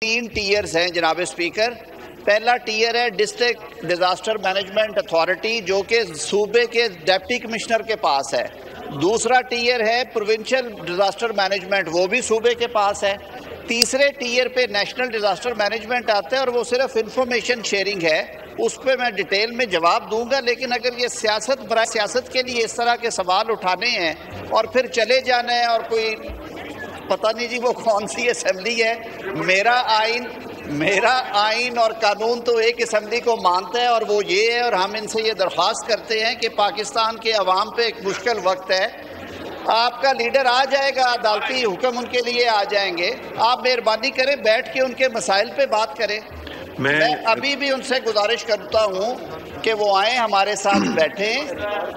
تین ٹیئرز ہیں جناب اسپیکر. پہلا ٹیئر ہے ڈسٹرکٹ ڈیزاسٹر مینجمنٹ اتھارٹی جو کہ صوبے کے ڈپٹی کمشنر کے پاس ہے. دوسرا ٹیئر ہے پروونشل ڈیزاسٹر مینجمنٹ، وہ بھی صوبے کے پاس ہے. تیسرے ٹیئر پہ نیشنل ڈیزاسٹر مینجمنٹ آتا ہے اور وہ صرف انفارمیشن شیئرنگ ہے. اس پہ میں ڈیٹیل میں جواب دوں گا، لیکن اگر یہ برائے سیاست کے لیے اس طرح کے سوال اٹھانے ہیں اور پھر چلے جانا ہے اور کوئی پتہ نہیں جی وہ کون سی اسمبلی ہے. میرا آئین اور قانون تو ایک اسمبلی کو مانتا ہے اور وہ یہ ہے، اور ہم ان سے یہ درخواست کرتے ہیں کہ پاکستان کے عوام پہ ایک مشکل وقت ہے. آپ کا لیڈر آ جائے گا، عدالتی حکم ان کے لیے آ جائیں گے. آپ مہربانی کریں بیٹھ کے ان کے مسائل پہ بات کریں. میں ابھی بھی ان سے گزارش کرتا ہوں کہ وہ آئیں ہمارے ساتھ بیٹھیں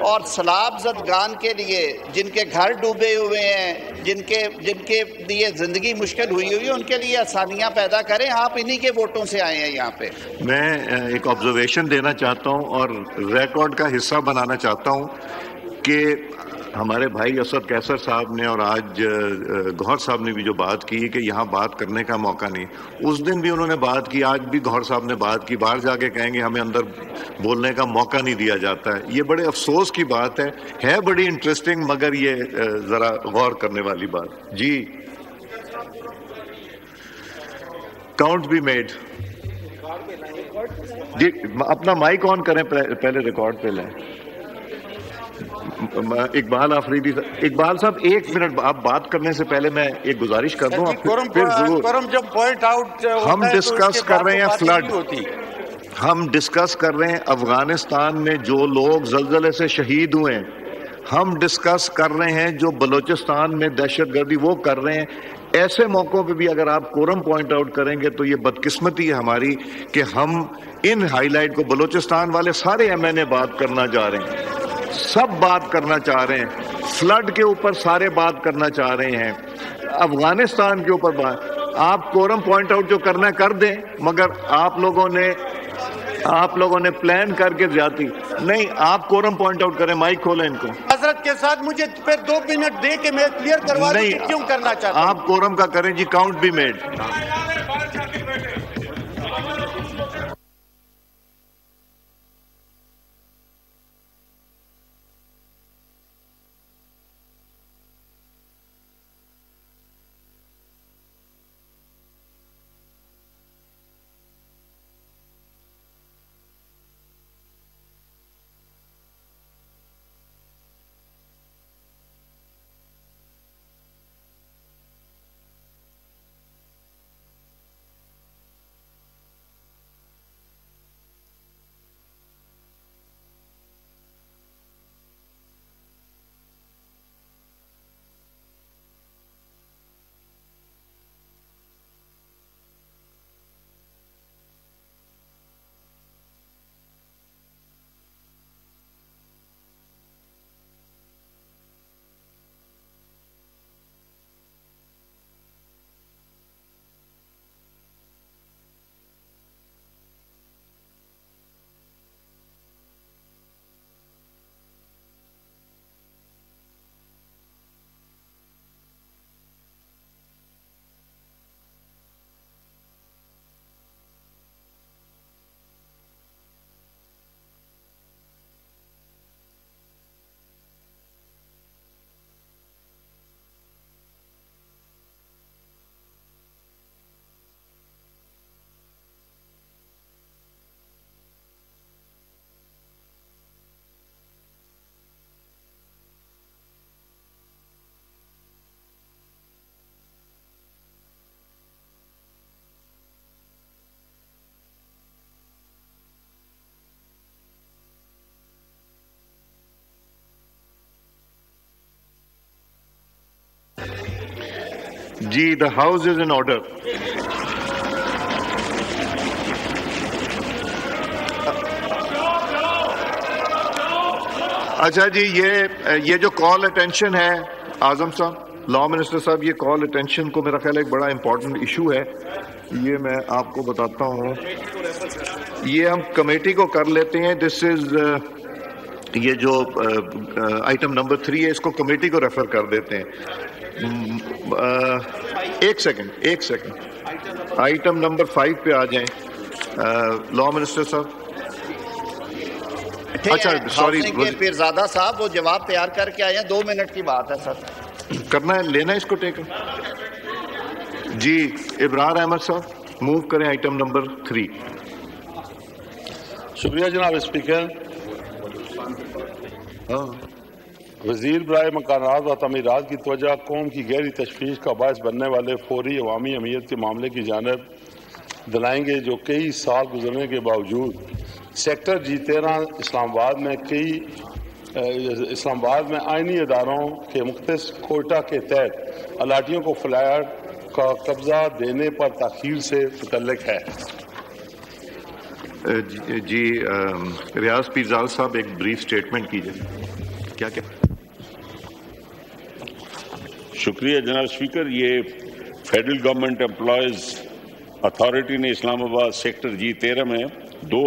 اور سیلاب زدگان کے لیے جن کے گھر ڈوبے ہوئے ہیں، جن کے لیے زندگی مشکل ہوئی ہے، ان کے لیے آسانیاں پیدا کریں. آپ انہی کے ووٹوں سے آئے ہیں یہاں پہ. میں ایک آبزرویشن دینا چاہتا ہوں اور ریکارڈ کا حصہ بنانا چاہتا ہوں کہ ہمارے بھائی اسد کیسر صاحب نے اور آج گوہر صاحب نے بھی جو بات کی کہ یہاں بات کرنے کا موقع نہیں، اس دن بھی انہوں نے بات کی، آج بھی گوہر صاحب نے بات کی. باہر جا کے کہیں گے ہمیں اندر بولنے کا موقع نہیں دیا جاتا ہے. یہ بڑے افسوس کی بات ہے بڑی انٹرسٹنگ، مگر یہ ذرا غور کرنے والی بات. جی کاؤنٹ بھی میڈ. جی اپنا مائک آن کریں، پہلے ریکارڈ پہ لیں. اقبال آفریدی صاحب، اقبال صاحب ایک منٹ، آپ بات کرنے سے پہلے میں ایک گزارش کر دوں. پھر ضرور ہم ڈسکس کر رہے ہیں فلڈ، ہم ڈسکس کر رہے ہیں افغانستان میں جو لوگ زلزلے سے شہید ہوئے ہیں، ہم ڈسکس کر رہے ہیں جو بلوچستان میں دہشت گردی وہ کر رہے ہیں. ایسے موقعوں پہ بھی اگر آپ کورم پوائنٹ آؤٹ کریں گے تو یہ بدقسمتی ہے ہماری کہ ہم ان ہائی لائٹ کو، بلوچستان والے سارے ایم این اے بات کرنا چاہ رہے ہیں، سب بات کرنا چاہ رہے ہیں، فلڈ کے اوپر سارے بات کرنا چاہ رہے ہیں، افغانستان کے اوپر بات. آپ کورم پوائنٹ آؤٹ جو کرنا ہے کر دیں، مگر آپ لوگوں نے پلان کر کے زیادتی نہیں. آپ کورم پوائنٹ آؤٹ کریں، مائک کھولیں ان کو. حضرت کے ساتھ مجھے پھر 2 منٹ دے کے میں کلیئر کروا دوں کہ کیوں کرنا چاہتا ہوں. آپ کورم کا کریں جی. کاؤنٹ بھی میڈ. جی the house is in order. اچھا جی، یہ جو کال اٹینشن ہے اعظم صاحب، لا منسٹر صاحب، یہ کال اٹینشن کو میرا خیال ہے ایک بڑا امپورٹنٹ ایشو ہے. یہ میں آپ کو بتاتا ہوں، یہ ہم کمیٹی کو کر لیتے ہیں. دس از یہ جو آئٹم نمبر 3 ہے، اس کو کمیٹی کو ریفر کر دیتے ہیں. ایک سیکنڈ آئٹم نمبر 5 پہ آ جائیں لا منسٹر صاحب. اچھا سوری پیرزادہ صاحب وہ جواب تیار کر کے آئے ہیں, 2 منٹ کی بات ہے سر. کرنا ہے, لینا ہے اس کو ٹیک. جی ابرار احمد صاحب موو کریں آئٹم نمبر 3. شکریہ جناب اسپیکر. وزیر برائے مکانات و تعمیرات کی توجہ قوم کی گہری تشویش کا باعث بننے والے فوری عوامی اہمیت کے معاملے کی جانب دلائیں گے, جو کئی سال گزرنے کے باوجود سیکٹر G13 اسلام آباد میں آئینی اداروں کے مختص کوئٹہ کے تحت الاٹیوں کو فلیٹ کا قبضہ دینے پر تاخیر سے متعلق ہے. جی ریاض پیرزال صاحب ایک بریف سٹیٹمنٹ کیجئے. کیا شکریہ جناب اسپیکر. یہ فیڈرل گورنمنٹ امپلائیز اتھارٹی نے اسلام آباد سیکٹر G13 میں 2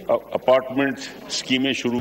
اپارٹمنٹ اسکیمیں شروع.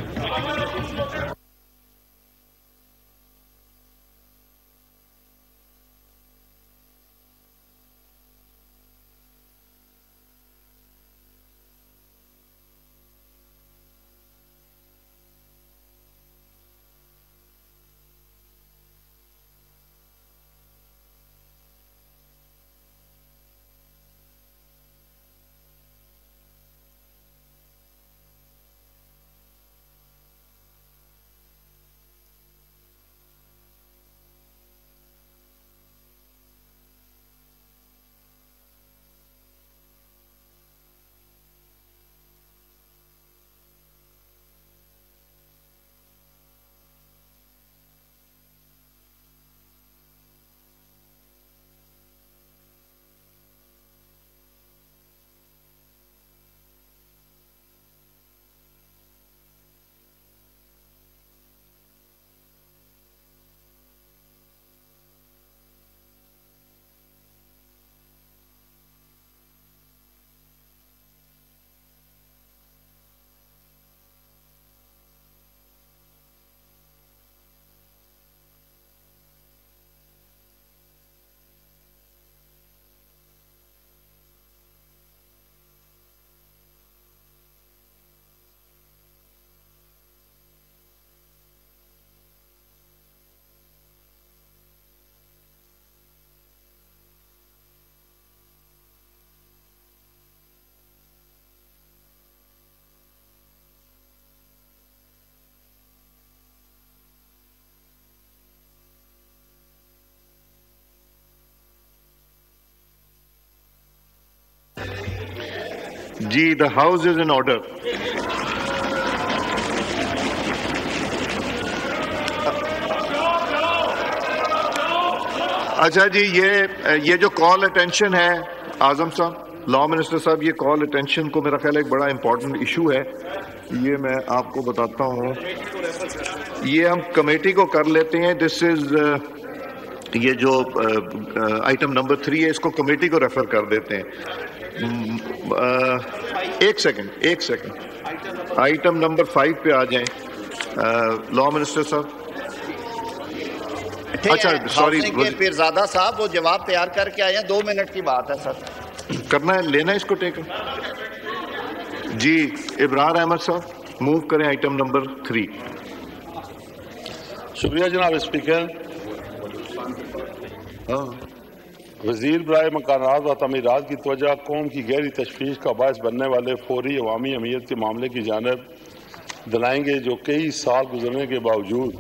جی the house is in order. اچھا جی یہ جو کال اٹینشن ہے اعظم صاحب لا منسٹر صاحب, یہ کال اٹینشن کو میرا خیال ہے ایک بڑا امپورٹنٹ ایشو ہے. یہ میں آپ کو بتاتا ہوں, یہ ہم کمیٹی کو کر لیتے ہیں. دس از یہ جو آئٹم نمبر 3 ہے, اس کو کمیٹی کو ریفر کر دیتے ہیں. ایک سیکنڈ آئٹم نمبر 5 پہ آ جائیں لا منسٹر صاحب. اچھا سوری پیرزادہ صاحب وہ جواب تیار کر کے آئے ہیں, 2 منٹ کی بات ہے سر. کرنا ہے, لینا ہے اس کو ٹیک. جی ابرار احمد صاحب موو کریں آئٹم نمبر 3. شکریہ جناب اسپیکر. وزیر برائے مکانات و تعمیرات کی توجہ قوم کی گہری تشویش کا باعث بننے والے فوری عوامی اہمیت کے معاملے کی جانب دلائیں گے, جو کئی سال گزرنے کے باوجود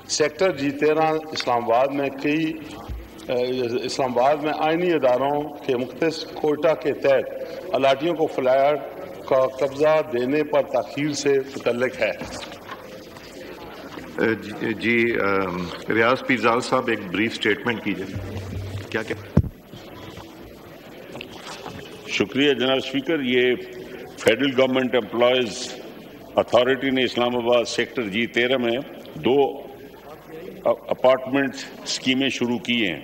سیکٹر G13 اسلام آباد میں آئینی اداروں کے مختص کوئٹہ کے تحت الاٹیوں کو فلیٹ کا قبضہ دینے پر تاخیر سے متعلق ہے. جی ریاض پیرزال صاحب ایک بریف سٹیٹمنٹ کیجئے. کیا شکریہ جناب اسپیکر. یہ فیڈرل گورنمنٹ امپلائیز اتھارٹی نے اسلام آباد سیکٹر G13 میں 2 اپارٹمنٹ اسکیمیں شروع کی ہیں.